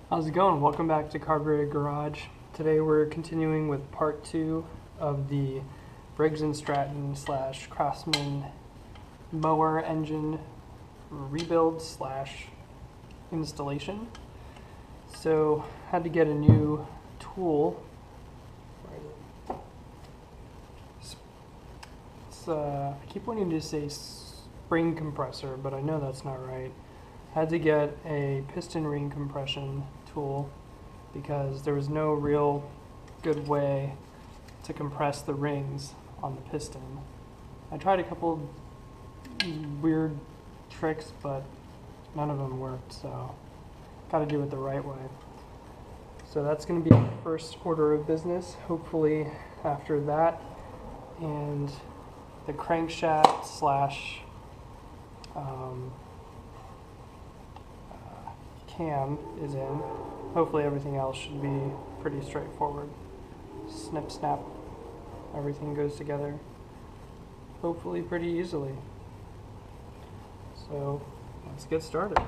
How's it going? Welcome back to Carburetor Garage. Today we're continuing with part 2 of the Briggs & Stratton / Craftsman mower engine rebuild / installation. So had to get a new tool. I keep wanting to say spring compressor, but I know that's not right. Had to get a piston ring compression tool because there was no real good way to compress the rings on the piston. I tried a couple weird tricks, but none of them worked, so got to do it the right way. So that's going to be the first order of business. Hopefully after that and the crankshaft / cam is in, hopefully everything else should be pretty straightforward. Snip, snap, everything goes together hopefully pretty easily. So let's get started.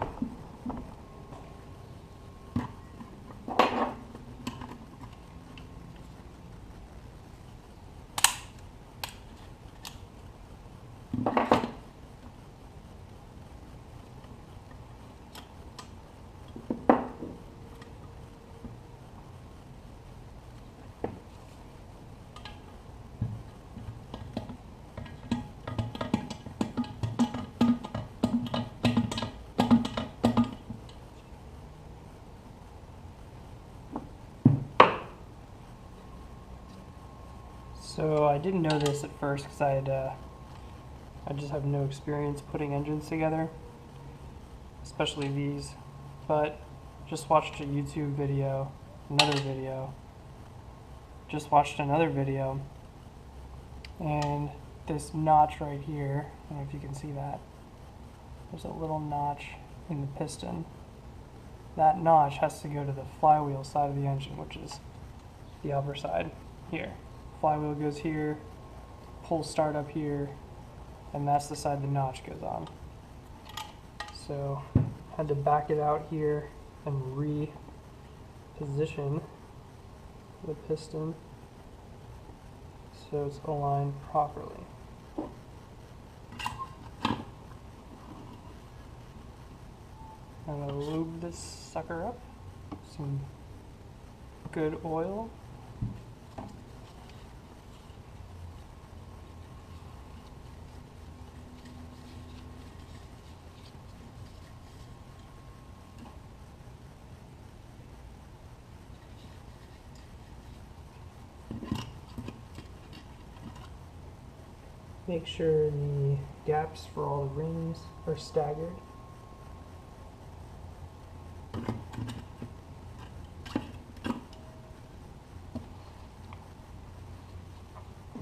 So I didn't know this at first because I just have no experience putting engines together, especially these, but just watched a YouTube video, another video, and this notch right here, I don't know if you can see that, there's a little notch in the piston. That notch has to go to the flywheel side of the engine, which is the upper side here. Flywheel goes here, pull start up here, and that's the side the notch goes on. So had to back it out here and reposition the piston so it's aligned properly. I'm going to lube this sucker up, some good oil. Make sure the gaps for all the rings are staggered.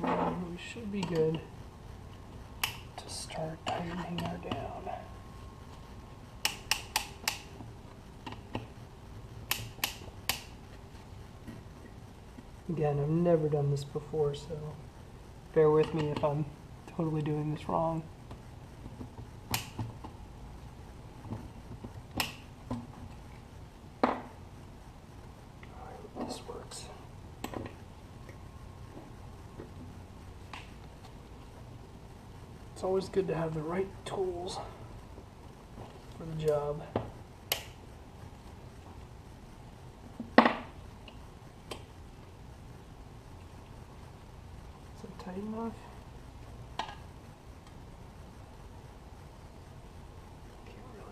And we should be good to start tightening her down. Again, I've never done this before, so bear with me if I'm totally doing this wrong. I hope this works. It's always good to have the right tools for the job. Is that tight enough?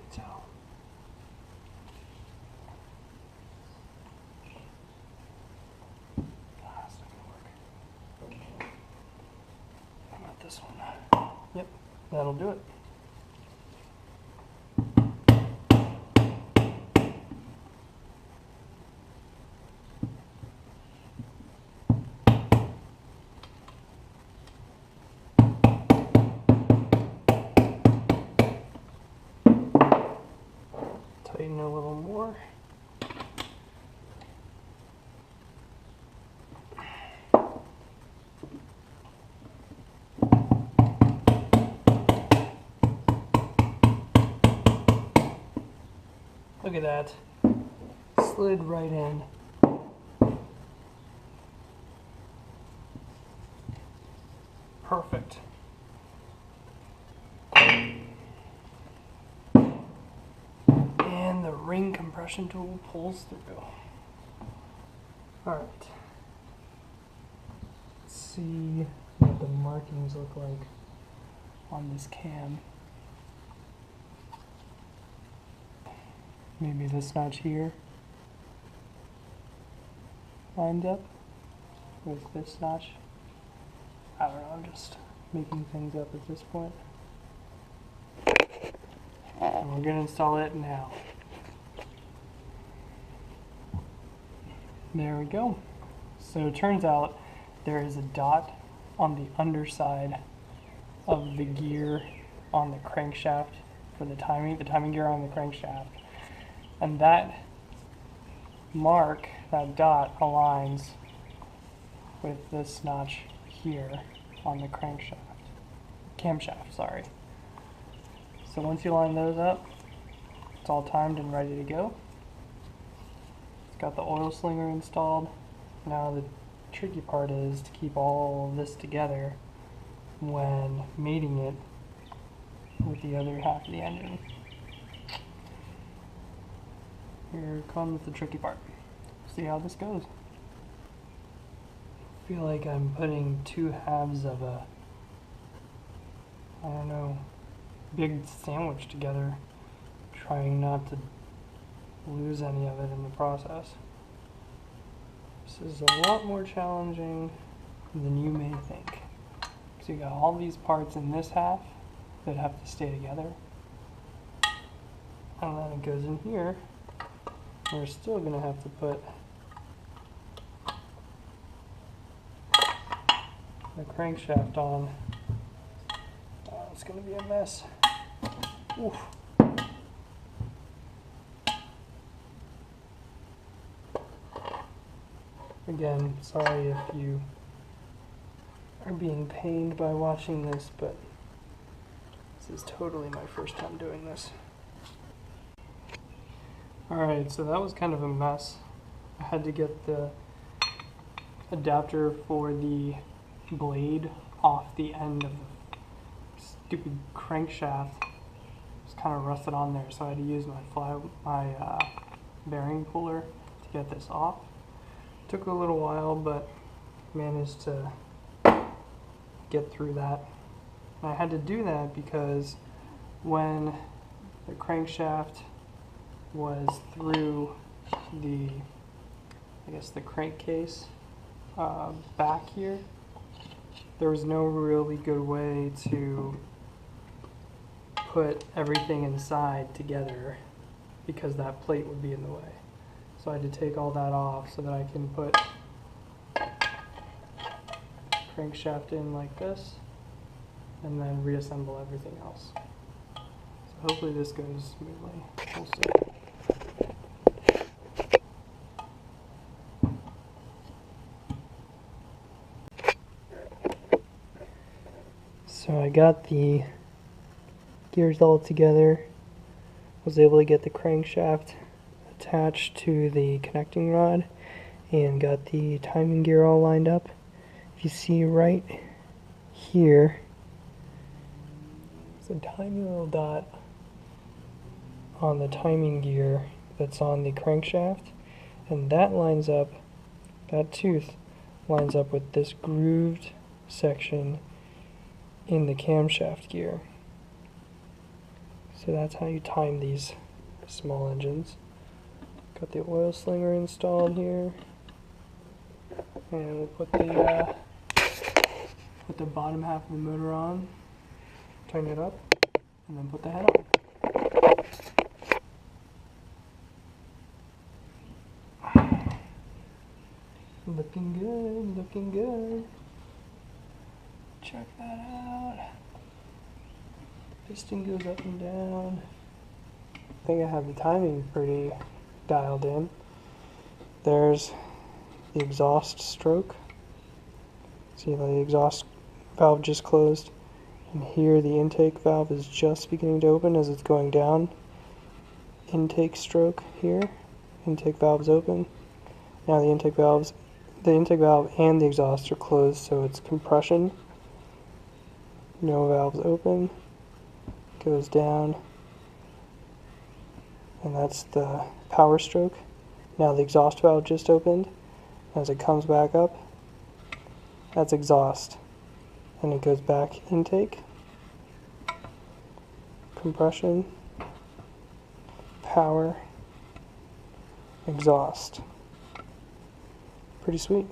Tell. That's not gonna work. How about this one? Yep, that'll do it. Tighten a little more. Look at that. slid right in. Perfect. And the ring compression tool pulls through. Alright. Let's see what the markings look like on this cam. Maybe this notch here lines up with this notch. I don't know, I'm just making things up at this point. And we're going to install it now. There we go. So it turns out there is a dot on the underside of the gear on the crankshaft for the timing gear on the crankshaft. And that mark, that dot, aligns with this notch here on the camshaft, sorry. So once you line those up, it's all timed and ready to go. It's got the oil slinger installed. Now the tricky part is to keep all of this together when mating it with the other half of the engine. Here comes the tricky part. See how this goes. I feel like I'm putting two halves of a, I don't know, big sandwich together, trying not to lose any of it in the process. This is a lot more challenging than you may think. So you got all these parts in this half that have to stay together, and then it goes in here. We're still going to have to put the crankshaft on. Oh, it's going to be a mess. Oof. Again, sorry if you are being pained by watching this, but this is totally my first time doing this. Alright, so that was kind of a mess. I had to get the adapter for the blade off the end of the stupid crankshaft. It's kind of rusted on there, so I had to use my bearing puller to get this off. Took a little while, but managed to get through that. And I had to do that because when the crankshaft was through the, I guess the crankcase back here, there was no really good way to put everything inside together because that plate would be in the way. So I had to take all that off so that I can put crankshaft in like this and then reassemble everything else. So hopefully this goes smoothly. We'll see. So I got the gears all together, was able to get the crankshaft attached to the connecting rod, and got the timing gear all lined up. If you see right here, there's a tiny little dot on the timing gear that's on the crankshaft, and that lines up, that tooth lines up with this grooved section in the camshaft gear. So that's how you time these small engines. Got the oil slinger installed here, and we'll put the bottom half of the motor on, turn it up, and then put the head on. Looking good, looking good. Check that out. Piston goes up and down. I think I have the timing pretty dialed in. There's the exhaust stroke. See how the exhaust valve just closed, and here the intake valve is just beginning to open as it's going down. Intake stroke here, intake valve's open. Now the intake valve and the exhaust are closed, so it's compression. No valves open. Goes down. And that's the power stroke. Now the exhaust valve just opened. As it comes back up, that's exhaust. And it goes back intake. Compression. Power. Exhaust. Pretty sweet.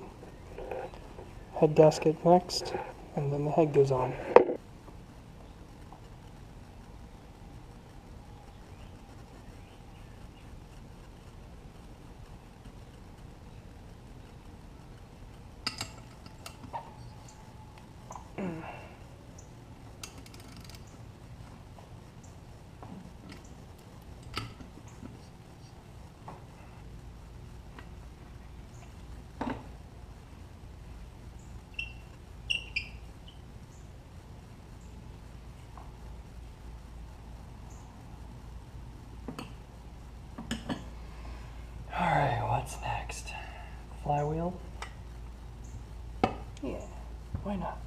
Head gasket next, and then the head goes on. Alright, what's next? Flywheel? Yeah, why not?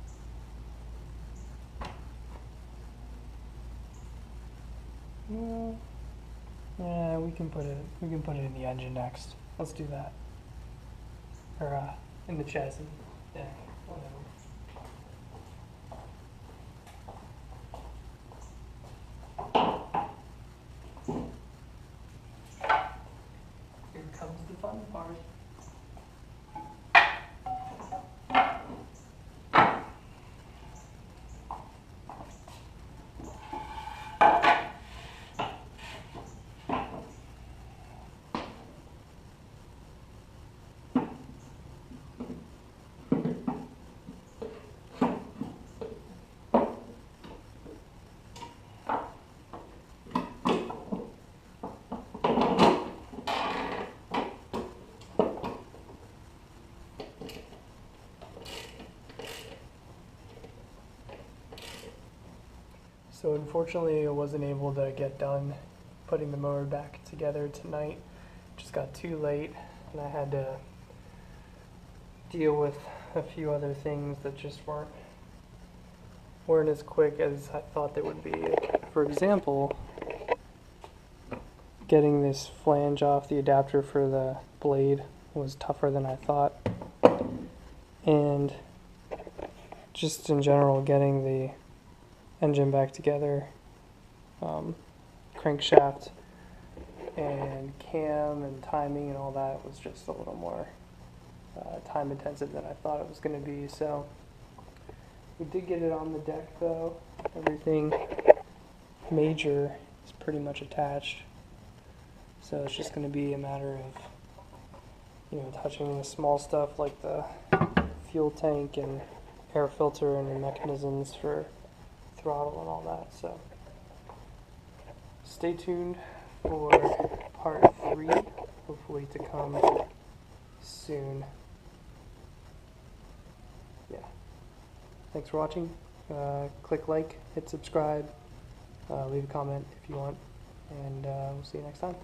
Yeah, we can put it in the engine next. Let's do that. Or in the chassis. Yeah, whatever. Here comes the fun part. So unfortunately I wasn't able to get done putting the mower back together tonight. Just got too late and I had to deal with a few other things that just weren't as quick as I thought they would be. For example, getting this flange off the adapter for the blade was tougher than I thought. And just in general, getting the engine back together, crankshaft and cam and timing and all that was just a little more time intensive than I thought it was going to be. So we did get it on the deck though. Everything major is pretty much attached. So it's just going to be a matter of, touching the small stuff like the fuel tank and air filter and the mechanisms for throttle and all that. So stay tuned for part 3, hopefully to come soon. Yeah. Thanks for watching. Click like, hit subscribe, leave a comment if you want, and we'll see you next time.